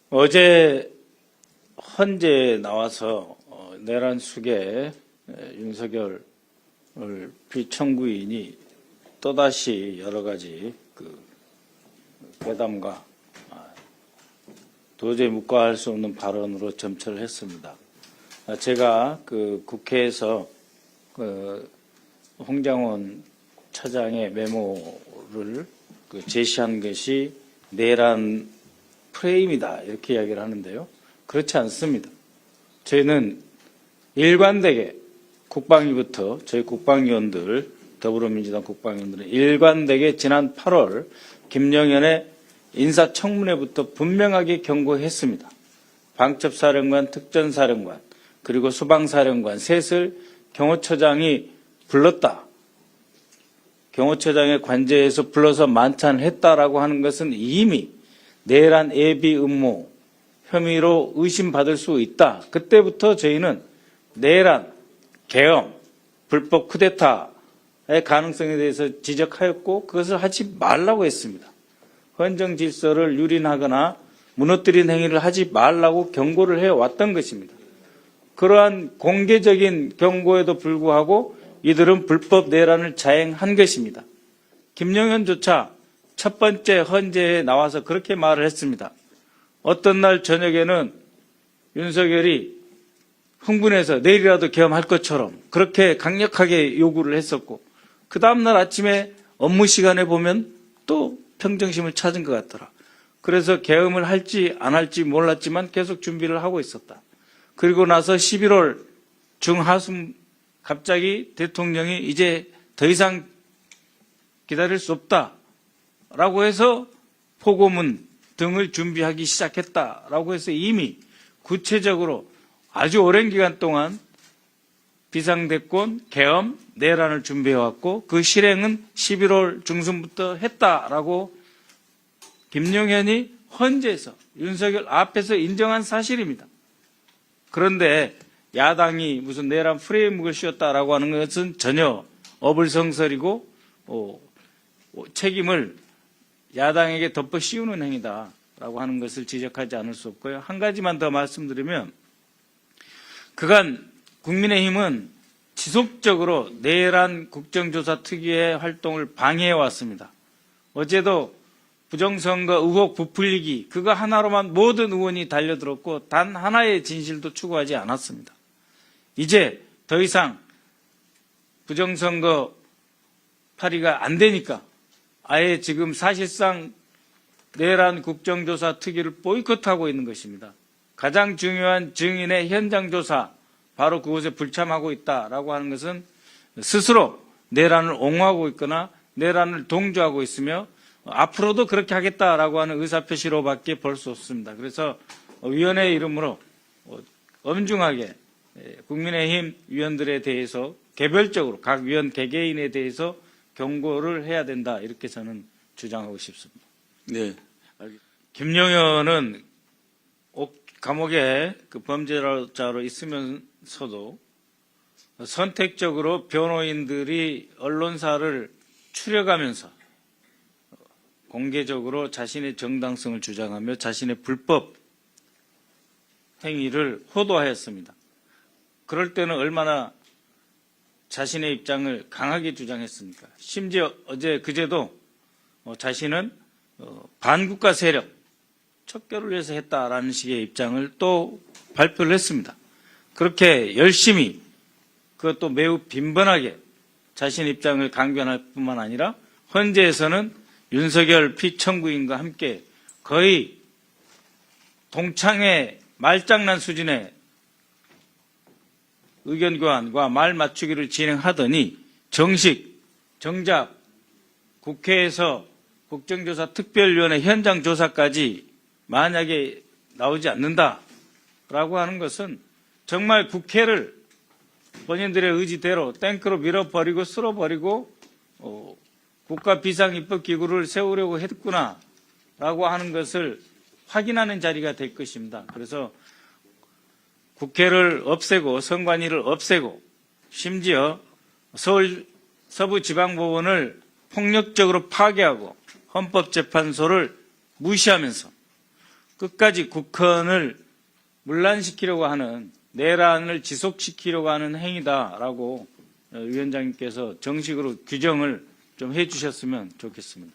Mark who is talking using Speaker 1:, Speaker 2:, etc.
Speaker 1: 어제 헌재에 나와서 내란 숙의 윤석열 피청구인이 또다시 여러 가지 괴담과 도저히 묵과할 수 없는 발언으로 점철을 했습니다. 제가 국회에서 홍장원 차장의 메모를 제시한 것이 내란 프레임이다 이렇게 이야기를 하는데요. 그렇지 않습니다. 저희는 일관되게 국방위부터 저희 국방위원들 더불어민주당 국방위원들은 일관되게 지난 8월 김영현의 인사청문회부터 분명하게 경고했습니다. 방첩사령관, 특전사령관 그리고 수방사령관 셋을 경호처장이 불렀다. 경호처장의 관저에서 불러서 만찬했다라고 하는 것은 이미 내란 예비 음모 혐의로 의심받을 수 있다. 그때부터 저희는 내란, 계엄, 불법 쿠데타의 가능성에 대해서 지적하였고 그것을 하지 말라고 했습니다. 헌정 질서를 유린하거나 무너뜨린 행위를 하지 말라고 경고를 해왔던 것입니다. 그러한 공개적인 경고에도 불구하고 이들은 불법 내란을 자행한 것입니다. 김영현조차 첫 번째 헌재에 나와서 그렇게 말을 했습니다. 어떤 날 저녁에는 윤석열이 흥분해서 내일이라도 계엄할 것처럼 그렇게 강력하게 요구를 했었고 그 다음날 아침에 업무 시간에 보면 또 평정심을 찾은 것 같더라. 그래서 계엄을 할지 안 할지 몰랐지만 계속 준비를 하고 있었다. 그리고 나서 11월 중하순 갑자기 대통령이 이제 더 이상 기다릴 수 없다라고 해서 포고문 등을 준비하기 시작했다라고 해서 이미 구체적으로 아주 오랜 기간 동안 비상대권, 계엄, 내란을 준비해왔고 그 실행은 11월 중순부터 했다라고 김영현이 헌재에서 윤석열 앞에서 인정한 사실입니다. 그런데 야당이 무슨 내란 프레임을 씌웠다라고 하는 것은 전혀 어불성설이고 책임을 야당에게 덮어 씌우는 행위다라고 하는 것을 지적하지 않을 수 없고요. 한 가지만 더 말씀드리면 그간 국민의힘은 지속적으로 내란 국정조사 특위의 활동을 방해해 왔습니다. 어제도 부정선거 의혹 부풀리기 그거 하나로만 모든 의원이 달려들었고 단 하나의 진실도 추구하지 않았습니다. 이제 더 이상 부정선거 파리가 안 되니까 아예 지금 사실상 내란 국정조사 특위를 보이콧하고 있는 것입니다. 가장 중요한 증인의 현장 조사 바로 그곳에 불참하고 있다라고 하는 것은 스스로 내란을 옹호하고 있거나 내란을 동조하고 있으며 앞으로도 그렇게 하겠다라고 하는 의사표시로밖에 볼 수 없습니다. 그래서 위원회의 이름으로 엄중하게 국민의힘 위원들에 대해서 개별적으로 각 위원 개개인에 대해서 경고를 해야 된다 이렇게 저는 주장하고 싶습니다.
Speaker 2: 네.
Speaker 1: 김영현은 감옥에 범죄자로 있으면서도 선택적으로 변호인들이 언론사를 추려가면서 공개적으로 자신의 정당성을 주장하며 자신의 불법 행위를 호도하였습니다. 그럴 때는 얼마나 자신의 입장을 강하게 주장했습니까? 심지어 어제 그제도 자신은 반국가 세력 척결을 위해서 했다라는 식의 입장을 또 발표를 했습니다. 그렇게 열심히 그것도 매우 빈번하게 자신의 입장을 강변할 뿐만 아니라 헌재에서는 윤석열 피청구인과 함께 거의 동창회 말장난 수준의 의견 교환과 말 맞추기를 진행하더니 정작 국회에서 국정조사 특별위원회 현장 조사까지 만약에 나오지 않는다라고 하는 것은 정말 국회를 본인들의 의지대로 탱크로 밀어버리고 쓸어버리고 국가 비상입법기구를 세우려고 했구나라고 하는 것을 확인하는 자리가 될 것입니다. 그래서 국회를 없애고 선관위를 없애고 심지어 서울 서부지방법원을 폭력적으로 파괴하고 헌법재판소를 무시하면서 끝까지 국헌을 문란시키려고 하는, 내란을 지속시키려고 하는 행위다라고 위원장님께서 정식으로 규정을 좀 해주셨으면 좋겠습니다.